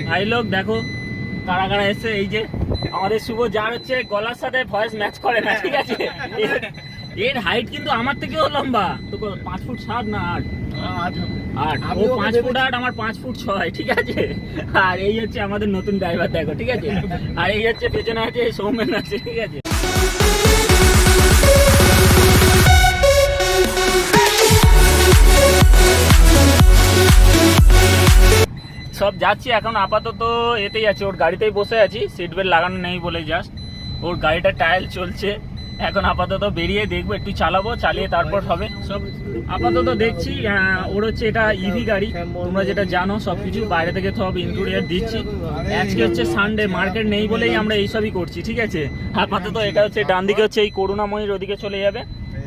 ভাই লোক দেখো কারা কারা এসছে। এই যে আমাদের শুভ যার হচ্ছে গলার সাথে ভয়েস ম্যাচ করে না, ঠিক আছে। এর হাইট কিন্তু আমার থেকেও লম্বা, তো 5 ফুট 7 না 8, ও 5 ফুট 8, আমার 5 ফুট 6, ঠিক আছে। আর এই হচ্ছে আমাদের নতুন ড্রাইভার দেখো, ঠিক আছে। আর এই হচ্ছে পেছনে আছে সৌমেন আছে, ঠিক আছে। সব যাচ্ছি এখন আপাতত এতেই আছি, ওর গাড়িতেই বসে আছি, সিট বেল্ট লাগানো নেই বলে জাস্ট। ওর গাড়িটা টায়াল চলছে, এখন আপাতত বেরিয়ে দেখবো, একটু চালাবো, চালিয়ে তারপর হবে সব। আপাতত দেখছি ওর হচ্ছে এটা ইভি গাড়ি, তোমরা যেটা জানো সবকিছু বাইরে থেকে সব ইনক্লুডেড দিচ্ছি। আজকে হচ্ছে সানডে, মার্কেট নেই বলেই আমরা এইসবই করছি, ঠিক আছে। আপাতত এটা হচ্ছে ডান দিকে হচ্ছে এই করুণাময়ীর ওদিকে চলে যাবে,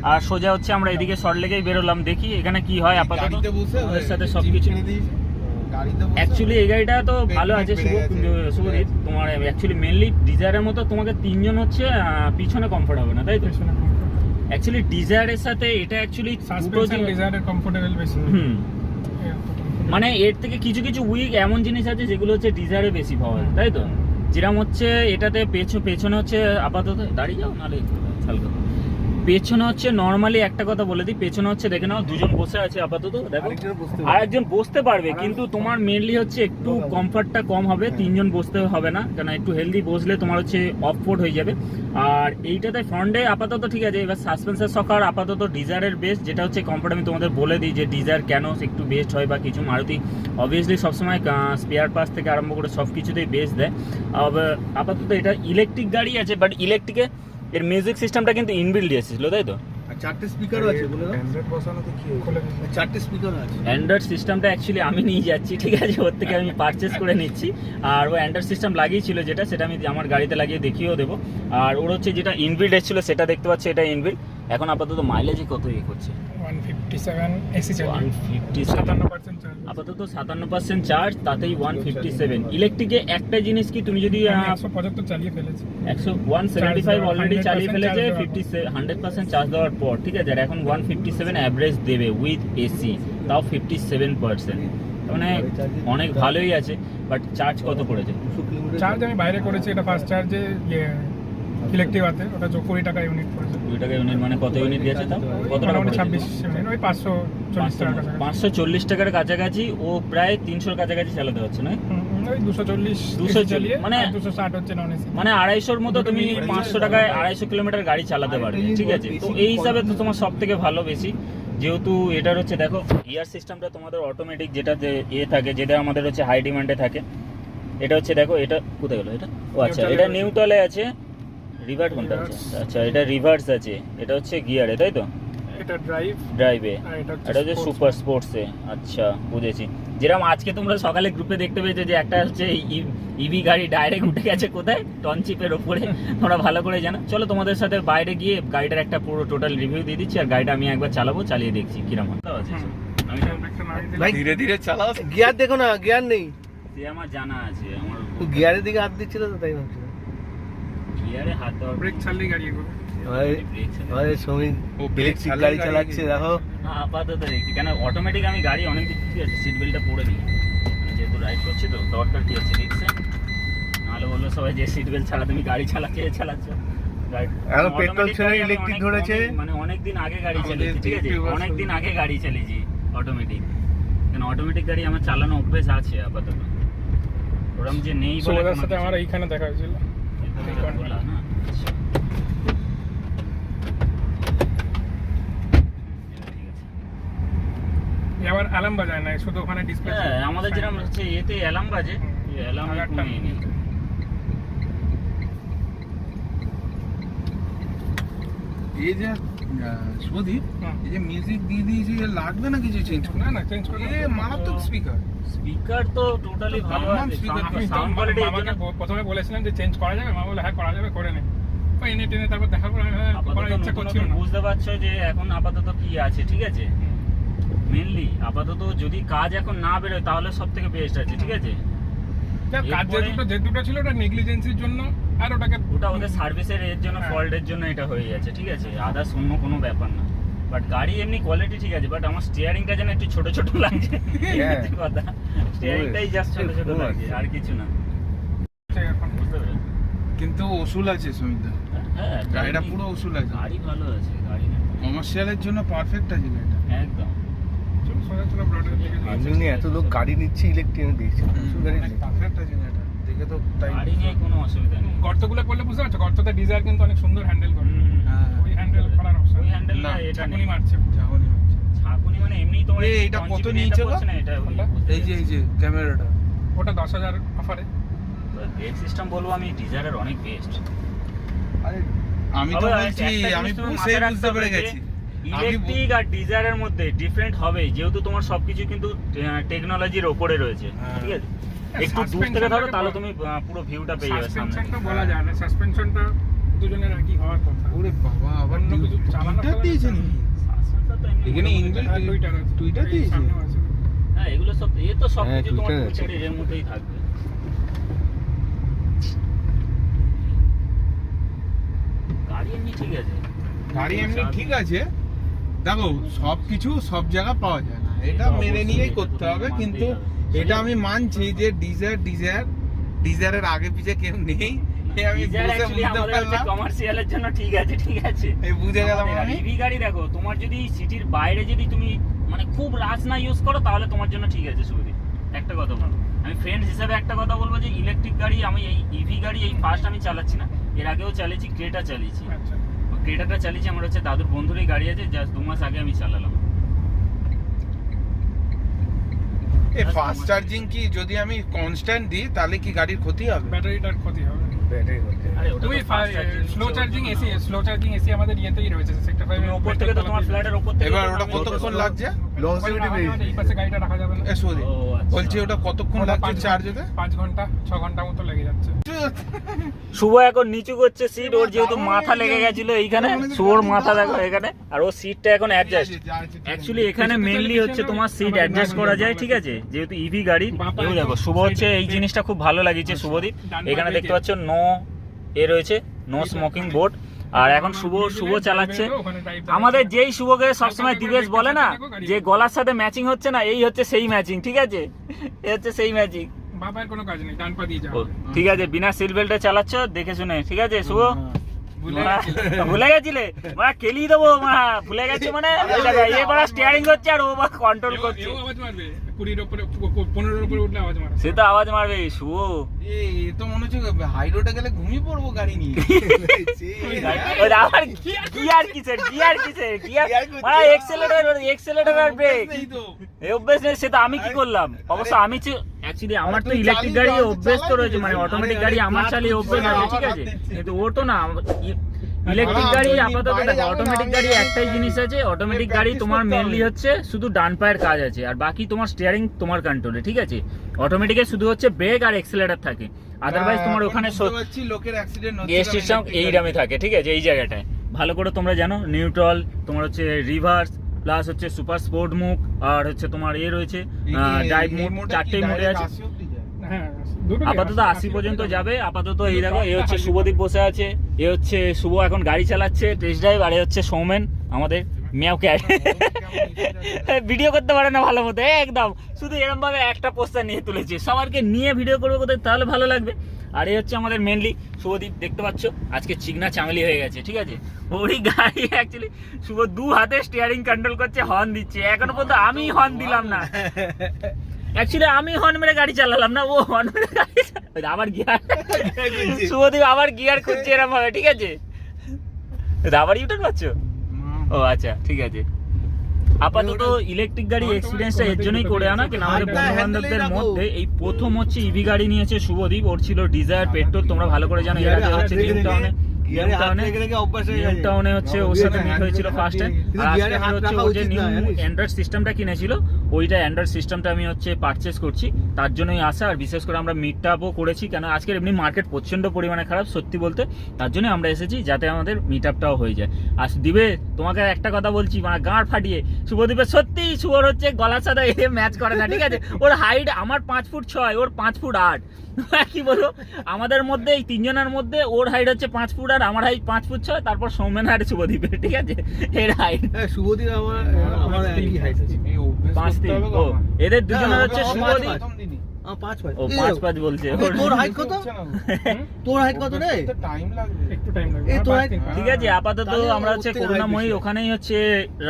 আর সোজা হচ্ছে আমরা এদিকে সল্টলেকেই বেরোলাম, দেখি এখানে কি হয়। আপাতত ওদের সাথে সবকিছু অ্যাকচুয়ালি এই গাড়িটা তো ভালো আছে শুভদীপ, তোমার অ্যাকচুয়ালি মেনলি ডিজায়ারের মতো তোমাকে 3 জন হচ্ছে পিছনে কমফোর্ট হবে না, তাই তো? অ্যাকচুয়ালি ডিজায়ারের সাথে এটা অ্যাকচুয়ালি ডিজায়ারের কমফোর্টেবল বেশি, মানে এর থেকে কিছু কিছু উইক এমন জিনিস আছে যেগুলো হচ্ছে ডিজায়ারে বেশি পাওয়া যায়, তাই তো? যেরকম হচ্ছে এটাতে পেছনে হচ্ছে আপাতত দাঁড়িয়ে যাও, নাহলে হালকা পেছনে হচ্ছে নর্মালি একটা কথা বলে দিই, পেছনে হচ্ছে দেখে নাও 2 জন বসে আছে আপাতত, দেখো আর একজন বসতে পারবে, কিন্তু তোমার মেনলি হচ্ছে একটু কমফর্টটা কম হবে, 3 জন বসতে হবে না, কেন একটু হেলদি বসলে তোমার হচ্ছে অফ-ফোর্ড হয়ে যাবে। আর এইটাতে ফ্রন্টে আপাতত ঠিক আছে। এবার সাসপেন্সার সকার আপাতত ডিজায়ারের বেস্ট, যেটা হচ্ছে কমফর্ট আমি তোমাদের বলে দিই যে ডিজায়ার কেন একটু বেস্ট হয় বা কিছু। মারুতি অবভিয়াসলি সবসময় স্পেয়ার পার্টস থেকে আরম্ভ করে সব কিছুতেই বেস্ট দেয়। আপাতত এটা ইলেকট্রিক গাড়ি আছে, বাট ইলেকট্রিকে এর মিউজিক সিস্টেমটা কিন্তু ইনবিল্ড এসেছিল, তাই তো? আর 4টে স্পিকারও আছে, বলে দাও। অ্যান্ড্রয়েড বসানো তো কি হলো, 4টে স্পিকারও আছে। অ্যান্ড্রয়েড সিস্টেমটা অ্যাকচুয়ালি আমি নিয়ে যাচ্ছি, ঠিক আছে, ওর থেকে আমি পারচেস করে নিচ্ছি। আর ও অ্যান্ড্রয়েড সিস্টেম লাগিয়েছিল যেটা, সেটা আমি আমার গাড়িতে লাগিয়ে দেখিয়েও দেবো। আর ওর হচ্ছে যেটা ইনবিল্ড এসেছিল সেটা দেখতে পাচ্ছি, এটা ইনবিল্ড। এখন আপাতত মাইলেজে কত করছে? 157 এসি চার্জ, 157 আপাতত 57% চার্জ, তাতেই 157। ইলেকট্রিকে একটা জিনিস কি, তুমি যদি 175 চালিয়ে ফেলেছি, 175 অলরেডি চালিয়ে ফেলেছে 100% চার্জ দেওয়ার পর, ঠিক আছে। আর এখন 157 অ্যাভারেজ দেবে উইথ এসি, তাও 57%, মানে অনেক ভালোই আছে। বাট চার্জ কত পড়েছে? চার্জ আমি বাইরে করেছি, এটা ফাস্ট চার্জে ইলেকট্রিক আছে, ওটা 20 টাকা ইউনিট পড়েছে। 20 টাকা ইউনিট মানে কত ইউনিট গেছে? তাও কত টাকা? 26 ইউনিট, ওই 540 টাকার কাছাকাছি। ও প্রায় 300 কাছাকাছি চালাতে হচ্ছে না? ওই 240 চালিয়ে, মানে 260 হচ্ছে নন এসি, মানে 250-র মতো তুমি 500 টাকায় 250 কিলোমিটার গাড়ি চালাতে পারবে, ঠিক আছে। তো এই হিসাবে তো তোমার সব থেকে ভালো বেশি, যেহেতু এটার হচ্ছে দেখো গিয়ার সিস্টেমটা তোমাদের অটোমেটিক, যেটা থাকে, যেটা আমাদের হচ্ছে হাই ডিমান্ডে থাকে। এটা হচ্ছে দেখো, এটা কোথায় গেল এটা? ও আচ্ছা, এটা নিউট্রালে আছে। রিভার্স কোনটা আছে? আচ্ছা, এটা রিভার্স আছে, এটা হচ্ছে গিয়ারে, তাই তো? এটা ড্রাইভে, এটা হচ্ছে সুপার স্পোর্টসে। আচ্ছা, বুঝেছি। যেরকম আজকে তোমরা সকালে গ্রুপে দেখতে পেয়েছো যে একটা হচ্ছে ইভি গাড়ি ডাইরেক্ট উঠে গেছে কোথায়, টনচিপের ওপরে, তোমরা ভালো করে জানো। চলো তোমাদের সাথে বাইরে গিয়ে গাড়িটার একটা পুরো টোটাল রিভিউ দিয়ে দিচ্ছি, আর গাড়িটা আমি একবার চালাবো, চালিয়ে দেখছি কিরকম আছে। ভাই ধীরে ধীরে চালাও, গিয়ার দেখো না, গিয়ার নেই, যে আমার জানা আছে। আমার গিয়ারের দিকে হাত দিচ্ছিল তো, তাই ভাবছি গিয়ারে হাত দেওয়ার ব্রেক ছাড়লেই গাড়ি এগোবে। শ্রমিক ইলেকট্রিক গাড়ি চালাচ্ছে, দেখো। আপাতত দেখছি, কেন অটোমেটিক আমি গাড়ি অনেক দিক ঠিক আছে, সিট বেল্টটা পরে দিই, যেহেতু রাইড করছি তো দরকার কি আছে রিক্সে। নাহলে বললো সবাই যে সিট বেল্ট ছাড়া তুমি গাড়ি চালাচ্ছ। পেট্রোল ছেড়ে ইলেকট্রিক ধরেছে, মানে অনেকদিন আগে গাড়ি চালিয়েছি, ঠিক আছে, অনেকদিন আগে গাড়ি চালিয়েছি অটোমেটিক। কেন অটোমেটিক গাড়ি আমার চালানো অভ্যেস আছে আপাতত, ওরকম যে নেই বলে। ওদের সাথে আমার এইখানে দেখা হয়েছিল না। আবার অ্যালার্ম বাজায় না, শুধু ওখানে ডিসপ্লে। হ্যাঁ, আমাদের যেরকম হচ্ছে এতে অ্যালার্ম বাজে, অ্যালার্ম কমিয়ে নেই। এই যে সুদীপ, এই যে মিউজিক দিয়ে দিয়েছি, লাগবে না কিছু চেঞ্জ? না চেঞ্জ করে, মারাত্মক স্পিকার তো টোটালি ভালো আছে। সাউন্ড কোয়ালিটি আমাকে প্রথমে বলেছিলাম যে চেঞ্জ করা যাবে, মা বলে হ্যাঁ করা যাবে, করে নে। এনে টেনে তারপর দেখার পর করার ইচ্ছা করছিল না। বুঝতে পারছো যে এখন আপাতত কি আছে, ঠিক আছে। মেনলি আপাতত যদি কাজ এখন না বেরোয় তাহলে সব থেকে বেস্ট আছে, ঠিক আছে। কাজ যে দুটো ছিল ওটা নেগলিজেন্সির জন্য, আর ওটা ওদের সার্ভিসের এর জন্য, ফল্টের জন্য এটা হয়ে যাচ্ছে, ঠিক আছে। আদার্স অন্য কোনো ব্যাপার না। বাট গাড়ি এমনি কোয়ালিটি ঠিক আছে, বাট আমার স্টিয়ারিংটা যেন একটু ছোট ছোট লাগছে। হ্যাঁ। কথা স্টিয়ারিংটাই জাস্ট ছোট ছোট লাগছে, আর কিছু না। এখন বুঝতে পেরেছো? কিন্তু ওসুল আছে সুমিতা, হ্যাঁ, গাড়িটা পুরো ওসুল আছে, গাড়ি ভালো আছে, গাড়ি না কমার্শিয়ালের জন্য পারফেক্ট আছে গাড়িটা। একদম। চলো সোজা চলো ব্রডের দিকে যাই। এমনি এত লোক গাড়ি নিচ্ছে ইলেকট্রিক দেখছি গাড়ি নেই। পারফেক্ট আছে গাড়িটা, দেখে তো তাই। গাড়ি নিয়ে কোনো অসুবিধা নেই। গর্তগুলো করলে বুঝতে পারছো, গর্ততে ডিজায়ার কিন্তু অনেক সুন্দর হ্যান্ডেল করে। হ্যাঁ, ওই হ্যান্ডেল করার অপশন ওই হ্যান্ডেল না, না, এটা ছাকুনি নেই। মারছে। যাবনি হচ্ছে। ছাকুনি মানে এমনি তোমার এই, এটা কত নিয়েছে গো? করছে না, এটা ওই কোনটা? এই যে ক্যামেরাটা, ওটা 10,000 অফারে। ব্রেক সিস্টেম বলবো আমি ডিজায়ারের অনেক বেস্ট। আরে আমি তো বলছি, আমি বুঝতে পেরে গেছি। ইলেকট্রিক আর ডিজায়ারের মধ্যে ডিফারেন্ট হবে, যেহেতু তোমার সবকিছু কিন্তু টেকনোলজির ওপরে রয়েছে, হ্যাঁ। ঠিক আছে? একটু দূর থেকে ধরো তাহলে তুমি পুরো ভিউটা পেয়ে যাবে সামনে। সাসপেনশনটা বলা যায় না, সাসপেনশনটা দুজনের একই হওয়ার কথা। ওরে বাবা, আবার অন্য কিছু চালানো টুইটার দিয়েছে নাকি? Suspension তো এমনি এখানে মোটামুটি ইনবিল্ট আর টুইটার আছে। টুইটার এই দিয়েছে? সামনেও আছে। হ্যাঁ, এগুলো সব তো সব হ্যাঁ, কিছু তোমার Twitter আছে। টুইটারের এর মধ্যেই থাকবে। গাড়ি এমনি ঠিক আছে, গাড়ি এমনি ঠিক আছে, দেখো সবকিছু সব জায়গা পাওয়া যায় না, এটা এটা মেনে অবশ্যই, নিয়েই এটা করতে তো হবে। মানতেই কিন্তু হবে। এটা আমি মানছি যে ডিজায়ারের আগে পিছে কেউ নেই, এ আমি ডিজায়ার বুঝে actually বুঝতে আমাদের হচ্ছে পারলাম, কমার্শিয়ালের জন্য ঠিক আছে, ঠিক আছে। এই বুঝে গেলাম আমি। ইভি গাড়ি দেখো, তোমার যদি সিটির বাইরে যদি তুমি মানে খুব রাশ না ইউজ করো তাহলে তোমার জন্য ঠিক আছে সুবিধা। একটা কথা বলবো, আমি ফ্রেন্ডস হিসেবে একটা কথা বলবো যে ইলেকট্রিক গাড়ি, আমি এই ইভি গাড়ি এই ফার্স্ট আমি চালাচ্ছি না, এর আগেও চালিয়েছি, ক্রেটা চালিয়েছি। আচ্ছা। ক্রেটাটা চালিয়েছি, আমার হচ্ছে দাদুর বন্ধুরই গাড়ি আছে, জাস্ট 2 মাস আগে আমি চালালাম। এই ফাস্ট চার্জিং কি যদি আমি কনস্ট্যান্ট দিই তাহলে কি গাড়ির ক্ষতি হবে? ব্যাটারিটার ক্ষতি হবে। ব্যাটারি করতে আরে ওটা তুমি তো fast charging স্লো নিচ্ছে, চার্জিং ওটা এসি, তো- স্লো চার্জিং এসি আমাদের ইয়েতেই রয়েছে সেক্টর 5 তুমি ওপর থেকে তো তোমার ফ্ল্যাটের ওপর থেকে এবার তো ওটা আমি- কতক্ষণ লাগছে? Longevity বেশি। এই পাশে গাড়িটা রাখা যাবে না। এ সরি, ও, আচ্ছা। বলছি ওটা কতক্ষণ ওটা লাগছে 5 চার্জ হতে? 5 ঘন্টা 6 ঘন্টা মতো লেগে যাচ্ছে। শুভ এখন নিচু করছে সিট, ওর যেহেতু মাথা লেগে গেছিল এইখানে, শুভর মাথা দেখো এখানে, আর ওর সিটটা এখন অ্যাডজাস্ট। অ্যাকচুয়ালি এখানে মেইনলি হচ্ছে তোমার সিট অ্যাডজাস্ট করা যায়, ঠিক আছে, যেহেতু ইভি গাড়ি। এই দেখো শুভ হচ্ছে এই জিনিসটা খুব ভালো লাগিয়েছে শুভদীপ, এখানে দেখতে পাচ্ছ নো এ রয়েছে, নো স্মোকিং বোর্ড। আর এখন শুভ চালাচ্ছে। আমাদের যেই শুভকে সবসময় দিবেশ বলে না যে গলার সাথে ম্যাচিং হচ্ছে না, এই হচ্ছে সেই ম্যাচিং, ঠিক আছে, এই হচ্ছে সেই ম্যাচিং। বাবার কোনো কাজ নেই, ডান পা দিয়ে যাও। ও, ঠিক আছে, বিনা সিট বেল্টে চালাচ্ছ, দেখে শুনে, ঠিক আছে শুভ। ভুলে ভুলে গেছিলে মানে কেলিয়ে দেবো, ভুলে গেছি মানে ওই দেখো, এ করা স্টিয়ারিং করছে আর ও কন্ট্রোল করছে, এও আওয়াজ মারবে, 20 এর উপরে 15 এর উপরে উঠলে আওয়াজ মারবে। সে তো আওয়াজ মারবে শুভ। এই তো মনে হচ্ছে হাই রোডে গেলে ঘুমিয়ে পড়বো গাড়ি নিয়ে। ওই আবার গিয়ার কিসের মানে এক্সেলেটর আর ব্রেক এই তো এই অভ্যেস নেই, সেটা আমি কি করলাম? অবশ্য আমি অ্যাকচুয়ালি আমার তো তুই ইলেকট্রিক গাড়ি চালিয়ে অভ্যেস তো রয়েছে, মানে চালাই অটোমেটিক দিবি। গাড়ি আমার চালিয়ে অভ্যেস আছে, ঠিক আছে, কিন্তু ওর তো না। ইলেকট্রিক গাড়ি আপাতত দেখো, অটোমেটিক গাড়ি একটাই জিনিস আছে, অটোমেটিক গাড়ি তোমার মেনলি হচ্ছে শুধু ডান পায়ের কাজ আছে, আর বাকি তোমার স্টিয়ারিং তোমার কন্ট্রোলে, ঠিক আছে। অটোমেটিকে শুধু হচ্ছে ব্রেক আর এক্সেলেটর থাকে, আদারওয়াইজ তোমার ওখানে লোকের অ্যাক্সিডেন্ট গিয়ার সিস্টেম এই দামে থাকে, ঠিক আছে, এই জায়গাটায় ভালো করে তোমরা জানো। নিউট্রাল, তোমার হচ্ছে রিভার্স, প্লাস হচ্ছে সুপার স্পোর্ট মুড, আর হচ্ছে তোমার রয়েছে ড্রাইভ মুড, 4টে মোডে আছে। হ্যাঁ, দুটো আপাতত 80 পর্যন্ত যাবে আপাতত। এই দেখো, এ হচ্ছে শুভদীপ বসে আছে, এ হচ্ছে শুভ এখন গাড়ি চালাচ্ছে টেস্ট ড্রাইভ, আর এ হচ্ছে সৌমেন আমাদের মিয়াও ক্যাট। ভিডিও করতে পারে না ভালো মতো একদম, শুধু এরকম ভাবে একটা পোস্টার নিয়ে তুলেছে, সবারকে নিয়ে ভিডিও করবো কোথায়, তাহলে ভালো লাগবে। আর এই হচ্ছে আমাদের মেনলি শুভদীপ, দেখতে পাচ্ছ আজকে চিকনা চামেলি হয়ে গেছে, ঠিক আছে। ওই গাড়ি অ্যাকচুয়ালি শুভ 2 হাতে স্টিয়ারিং কন্ট্রোল করছে, হর্ন দিচ্ছে, এখনো পর্যন্ত আমি হর্ন দিলাম না। অ্যাকচুয়ালি আমি হর্ন মেরে গাড়ি চালালাম না, ও হর্ন মেরে গাড়ি আবার গিয়ার, শুভদীপ আবার গিয়ার খুঁজছে এরকম ভাবে, ঠিক আছে। আবার ইউটার্ন পাচ্ছ? ও আচ্ছা, ঠিক আছে। আপাতত ইলেকট্রিক গাড়ি এক্সপিরিয়েন্সটা এর জন্যই করে আনা, কেন আমাদের বন্ধু বান্ধবদের মধ্যে এই প্রথম হচ্ছে ইভি গাড়ি নিয়েছে শুভদীপ, ওর ছিল ডিজায়ার পেট্রোল, তোমরা ভালো করে জানো। এর আগে হচ্ছে নিউ টাউনে হচ্ছে ওর সাথে মিট হয়েছিল ফার্স্ট টাইম, আর আজকে আমি হচ্ছে ও যে নিউ অ্যান্ড্রয়েড সিস্টেমটা কিনেছিল, ওইটা অ্যান্ড্রয়েড সিস্টেমটা আমি হচ্ছে পারচেস করছি, তার জন্যই আসা। আর বিশেষ করে আমরা মিট আপও করেছি, কেন আজকের এমনি মার্কেট প্রচন্ড পরিমাণে খারাপ সত্যি বলতে, তার জন্য আমরা এসেছি যাতে আমাদের মিট আপটাও হয়ে যায়। আর দিবে তোমাকে একটা কথা বলছি, মানে গাঁড় ফাটিয়ে, শুভদীপের সত্যি শুভর হচ্ছে গলার সাথে ম্যাচ করে না, ঠিক আছে। ওর হাইট আমার 5 ফুট 6, ওর 5 ফুট 8, কি বলবো, আমাদের মধ্যে এই 3 জনের মধ্যে ওর হাইট হচ্ছে 5 ফুট আর আমার হাইট 5 ফুট 6, তারপর সৌমেন আর শুভদীপের, ঠিক আছে, এর হাইট হ্যাঁ শুভদীপ আমার একই হাইট আছে। এই অভ্যেস 5 করতে 3। হবে ও গো আমার। এদের দুজনের হ্যাঁ, হচ্ছে আমার শুভদীপ, পাঁচ। প্রথম দিনই। 5 ও 5 বলছে এই তোর হাইট কত? হচ্ছে না গো। তোর হাইট কত রে? তো টাইম লাগবে। একটু টাইম লাগবে এই তো আমার এক- 5'3" ঠিক আছে। আপাতত তাহলে আমরা হচ্ছে ওর থেকে করুণাময়ী height বেশি। ওখানেই হচ্ছে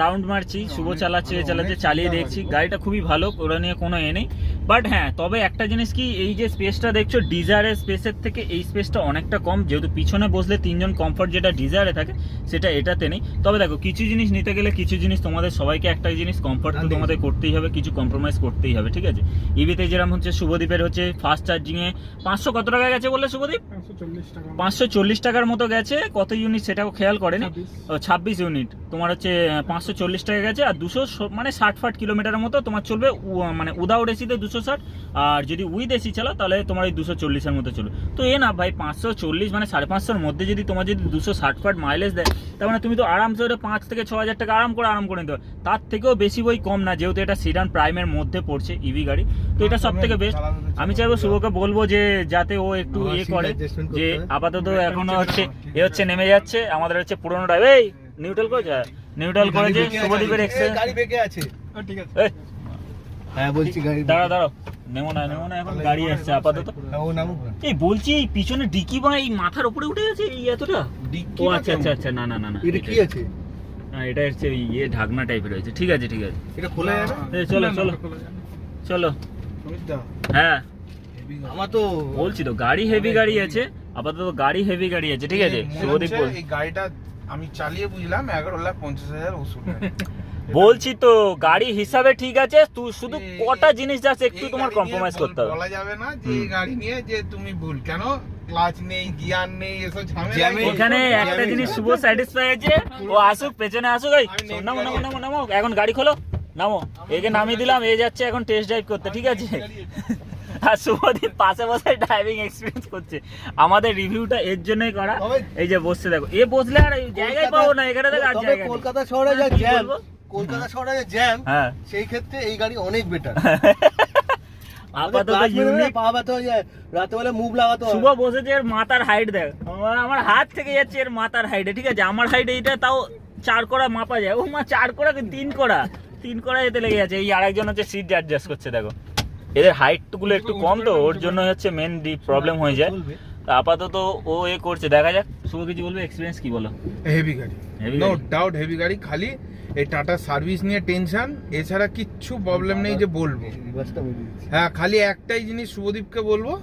রাউন্ড মারছি, শুভ অনেক চালাচ্ছে ভালো, চালাচ্ছে অনেক চালিয়ে সুবিধা দেখছি, হয়। গাড়িটা খুবই ভালো, ওরা নিয়ে কোনো নেই। বাট হ্যাঁ, তবে একটা জিনিস কি, এই যে স্পেসটা দেখছো ডিজায়ারের স্পেসের থেকে এই স্পেসটা অনেকটা কম, যেহেতু পিছনে বসলে 3 জন কমফর্ট যেটা ডিজায়ারে থাকে সেটা এটাতে নেই। তবে দেখো, কিছু জিনিস নিতে গেলে কিছু জিনিস তোমাদের সবাইকে একটা জিনিস কমফর্ট তো তোমাদের করতেই হবে, কিছু কম্প্রোমাইজ করতেই হবে, ঠিক আছে। ইভিতে যেরকম হচ্ছে শুভদীপের হচ্ছে ফাস্ট চার্জিংয়ে 500 কত টাকা গেছে বললে শুভদীপ? 540 টাকা 540 টাকার মতো গেছে। কত ইউনিট সেটাও খেয়াল করেনি। 26 26 ইউনিট তোমার হচ্ছে 540 টাকা গেছে। আর 200 মানে 60-60 কিলোমিটারের মতো তোমার চলবে, মানে উইদাউট এসিতে 260, আর যদি উইথ এসি চালাও তাহলে তোমার এই 240-এর মতো চলবে। তো এ না ভাই, 540 মানে 550-এর মধ্যে যদি তোমার যদি 260 মাইলেজ দেয়, তার মানে তুমি তো আরামসে ওটা 5 থেকে 6 হাজার টাকা আরাম করে নিতে পারো। তার থেকেও বেশি বই কম না, যেহেতু এটা সিডান প্রাইমের মধ্যে পড়ছে ইভি গাড়ি, তো এটা সব থেকে বেস্ট। আমি চাইবো শুভকে বলবো যে যাতে ও একটু আমার ইয়ে seat করে, adjustment করতে যে হবে। আপাতত এখনো হচ্ছে এ হচ্ছে নেমে যাচ্ছে, আমাদের হচ্ছে পুরোনো ড্রাইভ। এই নিউট্রাল করেছে, নিউট্রাল করেছে শুভদীপের এক্সেলেন্ট। গাড়ি বেঁকে আছে। ও, ঠিক আছে এই হ্যাঁ বলছি গাড়ি দাঁড়াও নেমো না, এখন গাড়ি আসছে আপাতত। হ্যাঁ, ও নামুক না। এই বলছি এই পিছনে ডিকি বা এই মাথার উপরে উঠে গেছে এই এতটা? ও আচ্ছা না এটা কি আছে? না, এটা হচ্ছে ওই ইয়ে ঢাকনা টাইপের হয়েছে। ঠিক আছে এটা খোলা যাবে? এই চলো না, চলো না, খোলা যাবে না। চলো। সুমিতদা, হ্যাঁ heavy গাড়ি। আমার তো বলছি তো গাড়ি হেভি গাড়ি আছে, আপাতত গাড়ি হেভি গাড়ি আছে, ঠিক আছে। মনে শুভদীপ হচ্ছে বল, এই গাড়িটা আমি চালিয়ে বুঝলাম 11,50,000 ওষুধ বলছি তো গাড়ি হিসাবে ঠিক আছে, তুই শুধু কটা জিনিস যাচ্ছে একটু তোমার কম্প্রোমাইজ করতে হবে। বলা যাবে না যে এই গাড়ি নিয়ে যে তুমি ভুল, কেন ক্লাচ নেই, গিয়ার নেই, এসব ঝামেলা জ্যামে- এখানে একটা জিনিস শুভ স্যাটিসফাই আছে, ও আসুক পেছনে আসুক। এই নামো নামো নামো নামো, এখন গাড়ি খোলো, নামো। একে নামিয়ে দিলাম, এ যাচ্ছে এখন টেস্ট ড্রাইভ করতে, ঠিক আছে। আর শুভদীপ পাশে বসে ড্রাইভিং এক্সপিরিয়েন্স করছে। আমাদের রিভিউটা এর জন্যই করা। এই যে বসছে দেখো, এ বসলে আর এই জায়গায় পাবো না, এখানে দেখ আর তবে জায়গা নেই। কলকাতা শহরে যা কি জ্যাম, বলবো? কলকাতা শহরে যে জ্যাম, হ্যাঁ সেই ক্ষেত্রে এই গাড়ি অনেক বেটার। আপাতত ইউনিক। পা ব্যথা হয়ে যায়, রাতে বেলা মুভ লাগাতে হয়। শুভ বসেছে, এর মাথার হাইট দেখ, আমার হাত থেকে যাচ্ছে এর মাথার হাইটে, ঠিক আছে। আমার হাইট এইটা তাও 4 কড়া মাপা যায়, ও মা 4 কড়া 3 কড়া এতে লেগে যাচ্ছে। এই আরেকজন হচ্ছে সিট অ্যাডজাস্ট করছে, দেখো এদের হাইট গুলো একটু কম, তো ওর জন্য হচ্ছে মেন প্রবলেম হয়ে যায়। চলবে। তা আপাতত ও এ করছে, দেখা যাক। শুভ কিছু বলবে, এক্সপিরিয়েন্স কি বলো? হেভি গাড়ি, Heavy নো গাড়ি। ডাউট হেভি গাড়ি। খালি এই টাটা সার্ভিস নিয়ে টেনশন, এছাড়া কিচ্ছু প্রবলেম নেই যে বলবো। রিভার্সটা বেরিয়ে দিচ্ছে। হ্যাঁ, খালি একটাই জিনিস শুভদীপকে বলবো,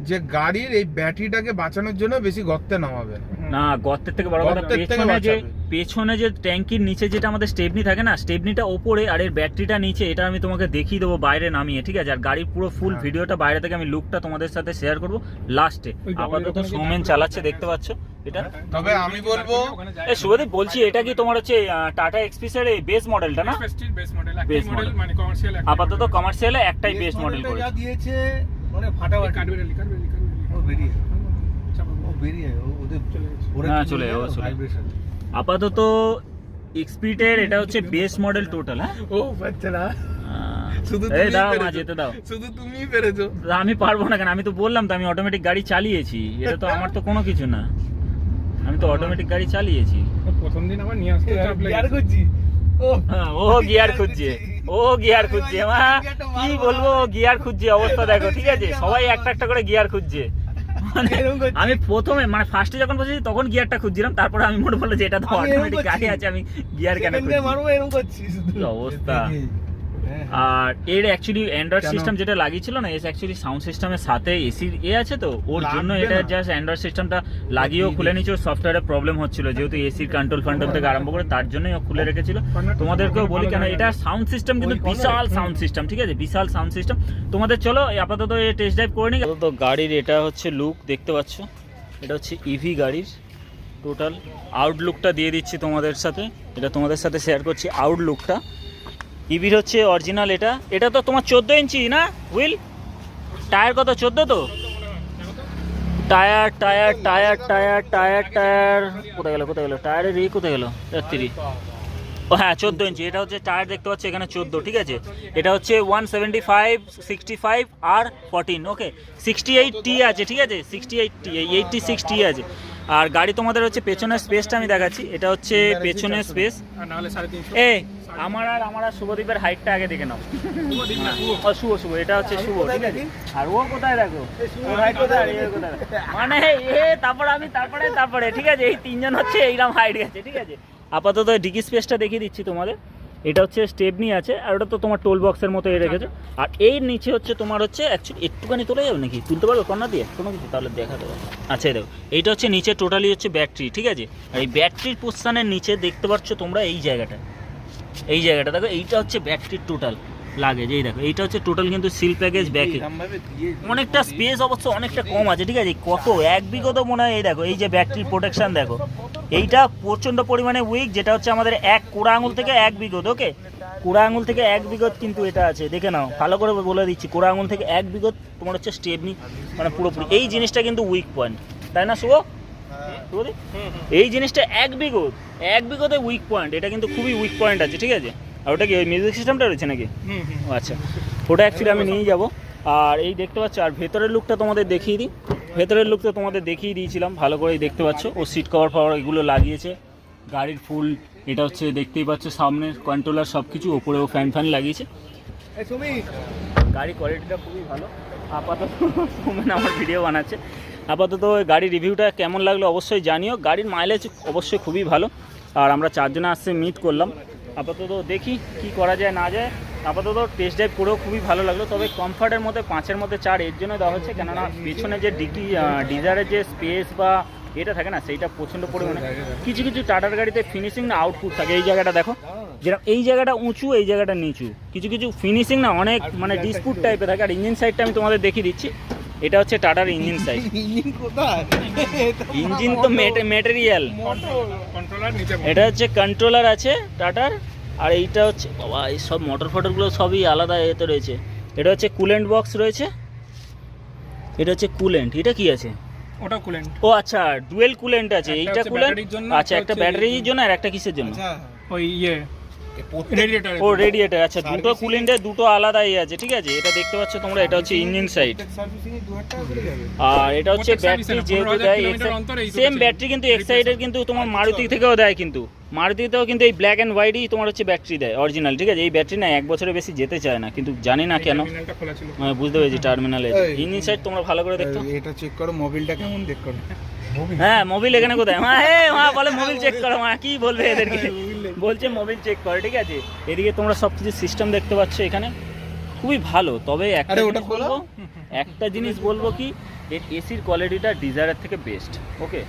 যে গাড়ির এই ব্যাটারিটাকে বাঁচানোর জন্য বেশি গর্তে নামাবে না। না, গর্তের থেকে বড় কথা, গর্তের থেকে পেছনে যে ট্যাঙ্কির নিচে যেটা আমাদের স্টেপনি থাকে না, স্টেপনিটা ওপরে আর এর ব্যাটারিটা নিচে, এটা আমি তোমাকে দেখিয়ে দেবো বাইরে নামিয়ে, ঠিক আছে। আর গাড়ির পুরো ফুল হ্যাঁ। ভিডিওটা বাইরে থেকে আমি লুকটা তোমাদের সাথে শেয়ার করবো লাস্টে। ওই double আপাতত ওখানে যে সৌমেন double চালাচ্ছে, ওখানে দেখতে পাচ্ছ এটা। তবে আমি বলবো, ওখানে যায় এই শুভদীপ বলছি, এটা কি তোমার হচ্ছে টাটা এক্সপ্রেসের এই বেস মডেলটা না? বেস মডেল, Base একটাই মডেল, model। মানে কমার্শিয়াল আপাতত কমার্শিয়ালে একটাই বেস মডেল মডেলটা করেছে। যা দিয়েছে মানে ফাটাফাটি। ও বেরিয়ে ও বেরিয়ে ওদের ওরা হ্যাঁ, কি চলে বলে যাবে, জানো? চলে যাবে। Vibration। আপাতত এক্সপিটের এটা হচ্ছে বেস মডেল টোটাল। হ্যাঁ ও বাচ্চারা, শুধু এই তুমিই দাও মা, পেরেছো। যেতে দাও। শুধু তুমিই পেরেছো। আমি পারবো না কেন, আমি তো বললাম তো আমি অটোমেটিক গাড়ি চালিয়েছি, এটা তো আমার তো কোনো কিছু না, আমি তো অটোমেটিক গাড়ি চালিয়েছি। প্রথম দিন আবার নিয়ে আসতে চাপ বিয়ার লেগেছে। করছি। ও হ্যাঁ, ও গিয়ার খুঁজছে, ও গিয়ার খুঁজছে মা, কি বলবো, গিয়ার খুঁজছে, অবস্থা দেখো, ঠিক আছে। সবাই একটা একটা করে গিয়ার খুঁজছে। মানে এরকম করছি। আমি প্রথমে মানে ফার্স্টে যখন বসেছি তখন গিয়ারটা খুঁজছিলাম, তারপরে আমি মনে পড়লো যে এটা তো আমি এরকম অটোমেটিক গাড়ি করছি। আছে, আমি গিয়ার কেন সেকেন্ড খুঁজছি? মারবো এরকম করছিস। কি অবস্থা। হ্যাঁ। আর এর অ্যাকচুয়ালি অ্যান্ড্রয়েড কেন? সিস্টেম যেটা লাগিয়েছিল না, এস অ্যাকচুয়ালি সাউন্ড সিস্টেমের সাথে এসি এ আছে, তো ওর লাগবে জন্য এটা না। জাস্ট অ্যান্ড্রয়েড সিস্টেমটা লাগিয়েও খুলে নিচ্ছে। ওর সফটওয়্যারের প্রবলেম হচ্ছিল, যেহেতু এসির কন্ট্রোল ফান্ট্রোল থেকে আরম্ভ করে, তার জন্যই ও খুলে রেখেছিল। তোমাদেরকেও বলি কেন, এটা সাউন্ড সিস্টেম কিন্তু ওই বিশাল সাউন্ড সিস্টেম, ঠিক আছে, বিশাল সাউন্ড সিস্টেম। তোমাদের চলো আপাতত এই টেস্ট ড্রাইভ করে নিই। তো গাড়ির এটা হচ্ছে লুক, দেখতে পাচ্ছ, এটা হচ্ছে ইভি গাড়ির টোটাল আউটলুকটা দিয়ে দিচ্ছি তোমাদের সাথে, এটা তোমাদের সাথে শেয়ার করছি আউটলুকটা। ইভির হচ্ছে অরিজিনাল, এটা তো তোমার 14 ইঞ্চি না হুইল? টায়ার কত, 14 তো? Tyre tyre tyre tyre tyre tyre কোথায় গেল টায়ারের কোথায় গেল? 33 ও হ্যাঁ 14 ইঞ্চি, এটা হচ্ছে টায়ার দেখতে পাচ্ছ এখানে 14, ঠিক আছে। এটা হচ্ছে 175, 65 আর 14, ওকে। 68T আছে, ঠিক আছে, 68T, 86T আছে। আর গাড়ি তোমাদের হচ্ছে পেছনের স্পেসটা আমি দেখাচ্ছি, এটা হচ্ছে পেছনের স্পেস। আর নাহলে 350 এ আমার আর শুভদীপের হাইটটা আগে দেখে নাও। ও শুভ, এটা হচ্ছে শুভ, ঠিক আছে। আর ও কোথায় দেখো, ওর হাইট কোথায়, এ কোথায়, মানে তারপরে ঠিক আছে, এই তিনজন হচ্ছে এইরকম হাইট গেছে, ঠিক আছে। আপাতত ডিকি স্পেসটা দেখিয়ে দিচ্ছি তোমাদের। এটা হচ্ছে স্টেপনি আছে, আর ওটা তো তোমার টোল বক্সের মতো এ রেখেছো। আর এর নিচে হচ্ছে তোমার হচ্ছে অ্যাকচুয়ালি একটুখানি তোলা যাবে নাকি, তুলতে পারবে কর্নার দিয়ে কোনো কিছু, তাহলে দেখাতে পারবে। আচ্ছা এই দেখো, এইটা হচ্ছে নিচে টোটালি হচ্ছে ব্যাটারি, ঠিক আছে। আর এই ব্যাটারির পোস্টানের নিচে দেখতে পাচ্ছ তোমরা এই জায়গাটা দেখো, এইটা হচ্ছে ব্যাটারির টোটাল লাগেজ। এই দেখো, এইটা হচ্ছে টোটাল কিন্তু সিল প্যাকেজ ব্যাকে। অনেকটা স্পেস অবশ্য অনেকটা কম আছে, ঠিক আছে। কত 1 বিঘত মনে হয়। এই দেখো, এই যে ব্যাটারির প্রোটেকশন দেখো, এইটা প্রচণ্ড পরিমাণে উইক, যেটা হচ্ছে আমাদের এক কোড়া আঙুল থেকে 1 বিঘত, ওকে। কোড়া আঙুল থেকে 1 বিঘত কিন্তু এটা আছে, দেখে নাও, ভালো করে বলে দিচ্ছি। কোড়া আঙুল থেকে 1 বিঘত তোমার হচ্ছে স্টেপনি, মানে পুরোপুরি। এই জিনিসটা কিন্তু উইক পয়েন্ট, তাই না শুভ? এই জিনিসটা 1 বিঘতে উইক পয়েন্ট, এটা কিন্তু খুবই উইক পয়েন্ট আছে, ঠিক আছে। আর ওটা কি ওই মিউজিক সিস্টেমটা রয়েছে নাকি? আচ্ছা, ওটা অ্যাকচুয়ালি আমি নিয়ে যাব। আর এই দেখতে পাচ্ছ, আর ভেতরের লুকটা তোমাদের দেখিয়ে দিই। ভেতরের লুকটা তোমাদের দেখিয়ে দিয়েছিলাম, ভালো করে দেখতে পাচ্ছ। ও সিট কভার ফাওয়ার এগুলো লাগিয়েছে, গাড়ির ফুল এটা হচ্ছে দেখতেই পাচ্ছ, সামনে কন্ট্রোলার সব কিছু, ওপরেও ফ্যান লাগিয়েছে। গাড়ি কোয়ালিটিটা খুবই ভালো। আপাতত সুমেন আমার ভিডিও বানাচ্ছে। আপাতত গাড়ির রিভিউটা কেমন লাগলো অবশ্যই জানিও। গাড়ির মাইলেজ অবশ্যই খুবই ভালো। আর আমরা 4 জনে আসছে মিট করলাম। আপাতত দেখি কি করা যায় না যায়। আপাতত টেস্ট ড্রাইভ করেও খুবই ভালো লাগলো। তবে কমফর্টের মধ্যে 5-এর মধ্যে 4 এর জন্য দেওয়া হচ্ছে, কেননা পিছনে যে ডিজারের যে স্পেস বা এটা থাকে না, সেইটা প্রচণ্ড পরিমাণে কিছু টাটার গাড়িতে ফিনিশিং না আউটপুট থাকে। এই জায়গাটা দেখো, যেরকম এই জায়গাটা উঁচু, এই জায়গাটা নিচু, কিছু ফিনিশিং না অনেক মানে ডিসপুট টাইপের থাকে। আর ইঞ্জিন সাইডটা আমি তোমাদের দেখিয়ে দিচ্ছি। এটা হচ্ছে টাটার ইঞ্জিন সাইড। ইঞ্জিন তো ম্যাটেরিয়াল, এটা হচ্ছে কন্ট্রোলার আছে টাটার। আর এইটা হচ্ছে বাবা, এই সব মোটরগুলো সবই আলাদা এতে রয়েছে। এটা হচ্ছে কুলেন্ট বক্স রয়েছে, এটা হচ্ছে কুলেন্ট। এটা কি আছে? ওটা কুলেন্ট। ও আচ্ছা, ডুয়েল কুলেন্ট আছে। এইটা কুলেন্ট, আচ্ছা, একটা ব্যাটারির জন্য আর একটা কিসের জন্য? ওই রেডিয়েটর। ও রেডিয়েটর, আচ্ছা। দুটো কুলেন্টের দুটো আলাদাই আছে, ঠিক আছে। এটা দেখতে পাচ্ছ তোমরা, এটা হচ্ছে ইঞ্জিন সাইড। আর এটা হচ্ছে ব্যাটারি, যেহেতু দেয় সেম ব্যাটারি, কিন্তু এক্সাইডের কিন্তু তোমার মারুতি থেকেও দেয়, কিন্তু মারুতিতেও কিন্তু এই ব্ল্যাক অ্যান্ড হোয়াইটই তোমার হচ্ছে ব্যাটারি দেয় অরিজিনাল, ঠিক আছে। এই ব্যাটারি না 1 বছরের বেশি যেতে চায় না, কিন্তু জানি না কেন। বুঝতে পেরেছি, টার্মিনালে ইঞ্জিন সাইড তোমরা ভালো করে দেখো। এটা চেক করো, মোবিলটা কেমন চেক করো। হ্যাঁ, মোবিল এখানে কোথায়? বলে মোবিল চেক করো, কি বলবে এদেরকে, বলছে মোবিল চেক করো, ঠিক আছে। এদিকে তোমরা সব কিছু সিস্টেম দেখতে পাচ্ছ এখানে, খুবই ভালো। তবে একটা জিনিস বলবো কি, এর এসির কোয়ালিটিটা ডিজায়ারের থেকে বেস্ট, ওকে।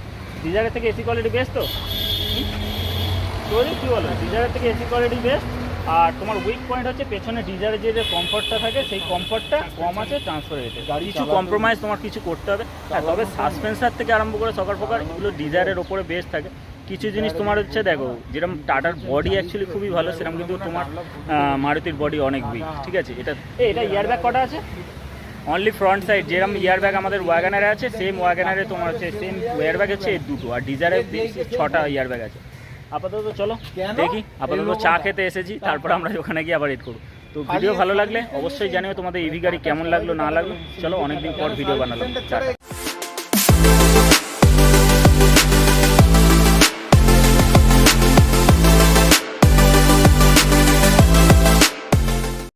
ডিজায়ারের থেকে এসি কোয়ালিটি বেস্ট, তো কি বলো, ডিজায়ারের থেকে এসি কোয়ালিটি বেস্ট। আর তোমার উইক পয়েন্ট হচ্ছে পেছনে ডিজায়ারের যে কমফর্টটা থাকে, সেই কমফর্টটা কম আছে ট্রান্সফার রেটে। কিছু কম্প্রোমাইজ তোমার কিছু করতে হবে। হ্যাঁ, তবে সাসপেন্সার থেকে আরম্ভ করে সকার এগুলো ডিজায়ারের ওপরে বেস্ট থাকে। কিছু জিনিস তোমার হচ্ছে দেখো, যেরকম টাটার বডি অ্যাকচুয়ালি খুবই ভালো, সেরকম কিন্তু তোমার মারুতির বডি অনেক উইক, ঠিক আছে। এটা ইয়ারব্যাগ কটা আছে? Only front side. যেরকম ইয়ারব্যাগ আমাদের ওয়াগানারে আছে, সেম ওয়াগানারে তোমার হচ্ছে সেম ইয়ারব্যাগ হচ্ছে এই দুটো। আর ডিজায়ারে 6টা ইয়ারব্যাগ আছে। আপাতত চলো দেখি, আপাতত চা খেতে এসেছি, তারপর আমরা ওখানে গিয়ে আবার এড করবো। তো ভিডিও ভালো লাগলে অবশ্যই জানিও তোমাদের ইভি গাড়ি কেমন লাগলো না লাগলো। চলো, অনেকদিন পর ভিডিও বানালাম।